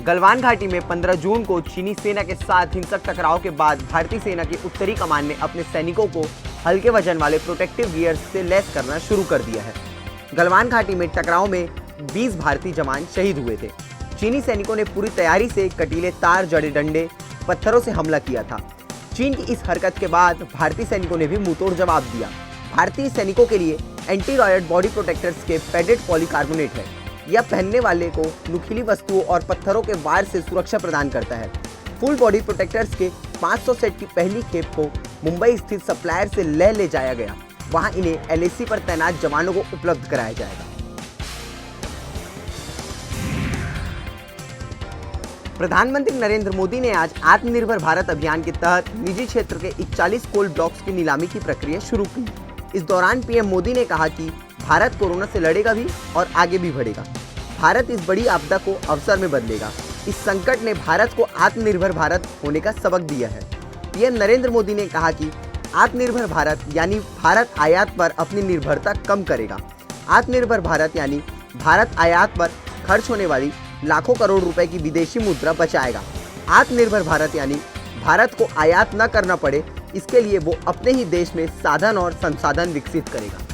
गलवान घाटी में 15 जून को चीनी सेना के साथ हिंसक टकराव के बाद भारतीय सेना की उत्तरी कमान ने अपने सैनिकों को हल्के वजन वाले प्रोटेक्टिव गियर्स से लैस करना शुरू कर दिया है। गलवान घाटी में टकराव में 20 भारतीय जवान शहीद हुए थे। चीनी सैनिकों ने पूरी तैयारी से कटीले तार, जड़े डंडे, पत्थरों से हमला किया था। चीन की इस हरकत के बाद भारतीय सैनिकों ने भी मुंहतोड़ जवाब दिया। भारतीय सैनिकों के लिए एंटी रॉयट बॉडी प्रोटेक्टर्स के पैडेड पॉलीकार्बोनेट है। यह पहनने वाले को नुकीली वस्तुओं और पत्थरों के वार से सुरक्षा प्रदान करता है। फुल बॉडी प्रोटेक्टर्स के 500 सेट की पहली खेप को मुंबई स्थित सप्लायर से लेह ले जाया गया। वहां इन्हें एलएसी पर तैनात जवानों को उपलब्ध कराया जाएगा। प्रधानमंत्री नरेंद्र मोदी ने आज आत्मनिर्भर भारत अभियान के तहत निजी क्षेत्र के 41 कोल ब्लॉक्स की नीलामी की प्रक्रिया शुरू की। इस दौरान पीएम मोदी ने कहा कि भारत कोरोना से लड़ेगा भी और आगे भी बढ़ेगा। भारत इस बड़ी आपदा को अवसर में बदलेगा। इस संकट ने भारत को आत्मनिर्भर भारत होने का सबक दिया है। पीएम नरेंद्र मोदी ने कहा कि आत्मनिर्भर भारत यानी भारत आयात पर अपनी निर्भरता कम करेगा। आत्मनिर्भर भारत यानी भारत आयात पर खर्च होने वाली लाखों करोड़ रुपए की विदेशी मुद्रा बचाएगा। आत्मनिर्भर भारत यानी भारत को आयात न करना पड़े, इसके लिए वो अपने ही देश में साधन और संसाधन विकसित करेगा।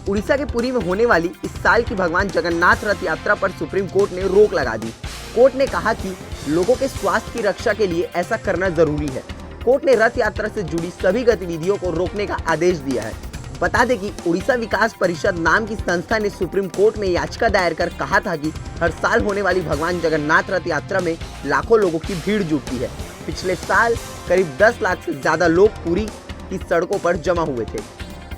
उड़ीसा के पुरी में होने वाली इस साल की भगवान जगन्नाथ रथ यात्रा पर सुप्रीम कोर्ट ने रोक लगा दी। कोर्ट ने कहा कि लोगों के स्वास्थ्य की रक्षा के लिए ऐसा करना जरूरी है। कोर्ट ने रथ यात्रा से जुड़ी सभी गतिविधियों को रोकने का आदेश दिया है। बता दें कि उड़ीसा विकास परिषद नाम की संस्था ने सुप्रीम कोर्ट में याचिका दायर कर कहा था कि हर साल होने वाली भगवान जगन्नाथ रथ यात्रा में लाखों लोगों की भीड़ जुटती है। पिछले साल करीब 10 लाख से ज्यादा लोग पुरी की सड़कों पर जमा हुए थे,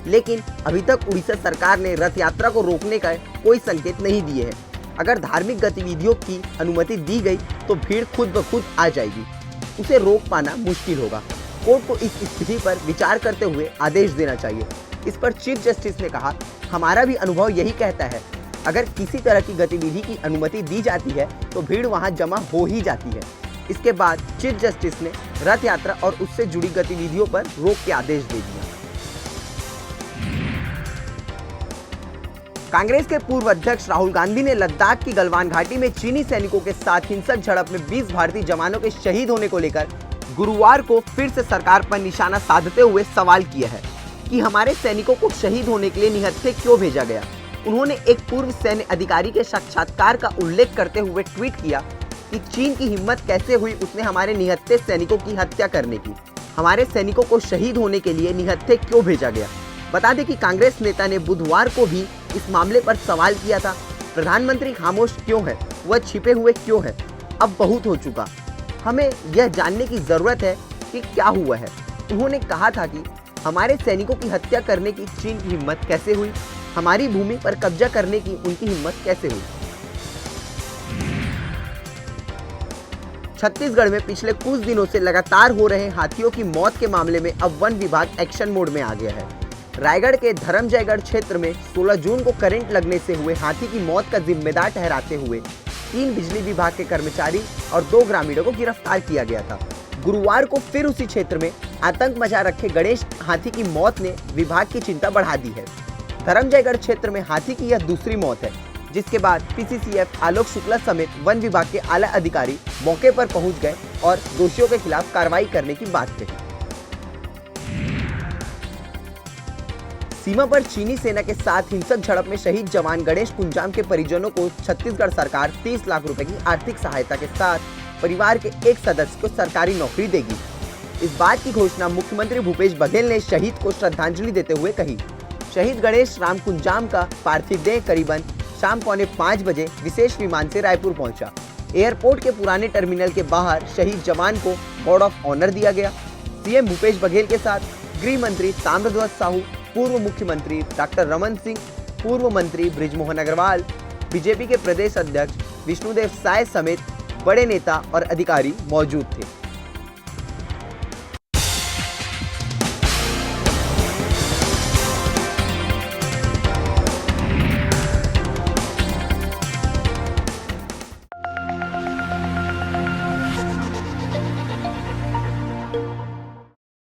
लेकिन अभी तक उड़ीसा सरकार ने रथ यात्रा को रोकने का कोई संकेत नहीं दिए हैं। अगर धार्मिक गतिविधियों की अनुमति दी गई तो भीड़ खुद ब खुद आ जाएगी। उसे रोक पाना मुश्किल होगा। कोर्ट को इस स्थिति पर विचार करते हुए आदेश देना चाहिए। इस पर चीफ जस्टिस ने कहा, हमारा भी अनुभव यही कहता है, अगर किसी तरह की गतिविधि की अनुमति दी जाती है तो भीड़ वहां जमा हो ही जाती है। इसके बाद चीफ जस्टिस ने रथ यात्रा और उससे जुड़ी गतिविधियों पर रोक के आदेश दे दिया। कांग्रेस के पूर्व अध्यक्ष राहुल गांधी ने लद्दाख की गलवान घाटी में चीनी सैनिकों के साथ हिंसक झड़प में 20 भारतीय जवानों के शहीद होने को लेकर गुरुवार को फिर से सरकार पर निशाना साधते हुए सवाल किया है कि हमारे सैनिकों को शहीद होने के लिए निहत्थे क्यों भेजा गया। उन्होंने एक पूर्व सैन्य अधिकारी के साक्षात्कार का उल्लेख करते हुए ट्वीट किया कि चीन की हिम्मत कैसे हुई उसने हमारे निहत्थे सैनिकों की हत्या करने की। हमारे सैनिकों को शहीद होने के लिए निहत्थे क्यों भेजा गया। बता दें कि कांग्रेस नेता ने बुधवार को भी इस मामले पर सवाल किया था। प्रधानमंत्री खामोश क्यों है, वह छिपे हुए क्यों है। अब बहुत हो चुका, हमें यह जानने की जरूरत है कि क्या हुआ है। उन्होंने कहा था कि हमारे सैनिकों की हत्या करने की चीन की हिम्मत कैसे हुई, हमारी भूमि पर कब्जा करने की उनकी हिम्मत कैसे हुई। छत्तीसगढ़ में पिछले कुछ दिनों से लगातार हो रहे हाथियों की मौत के मामले में अब वन विभाग एक्शन मोड में आ गया है। रायगढ़ के धर्मजयगढ़ क्षेत्र में 16 जून को करंट लगने से हुए हाथी की मौत का जिम्मेदार ठहराते हुए 3 बिजली विभाग के कर्मचारी और 2 ग्रामीणों को गिरफ्तार किया गया था। गुरुवार को फिर उसी क्षेत्र में आतंक मचा रखे गणेश हाथी की मौत ने विभाग की चिंता बढ़ा दी है। धर्मजयगढ़ क्षेत्र में हाथी की यह दूसरी मौत है, जिसके बाद पीसीसीएफ आलोक शुक्ला समेत वन विभाग के आला अधिकारी मौके पर पहुंच गए और दोषियों के खिलाफ कार्रवाई करने की बात कही। सीमा पर चीनी सेना के साथ हिंसक झड़प में शहीद जवान गणेश कुंजाम के परिजनों को छत्तीसगढ़ सरकार 30 लाख रुपए की आर्थिक सहायता के साथ परिवार के एक सदस्य को सरकारी नौकरी देगी। इस बात की घोषणा मुख्यमंत्री भूपेश बघेल ने शहीद को श्रद्धांजलि देते हुए कही। शहीद गणेश राम कुंजाम का पार्थिव देह करीबन शाम 4:45 बजे विशेष विमान से रायपुर पहुंचा। एयरपोर्ट के पुराने टर्मिनल के बाहर शहीद जवान को गार्ड ऑफ ऑनर दिया गया। सीएम भूपेश बघेल के साथ गृह मंत्री ताम्रध्वज साहू, पूर्व मुख्यमंत्री डॉक्टर रमन सिंह, पूर्व मंत्री बृजमोहन अग्रवाल, बीजेपी के प्रदेश अध्यक्ष विष्णुदेव साय समेत बड़े नेता और अधिकारी मौजूद थे।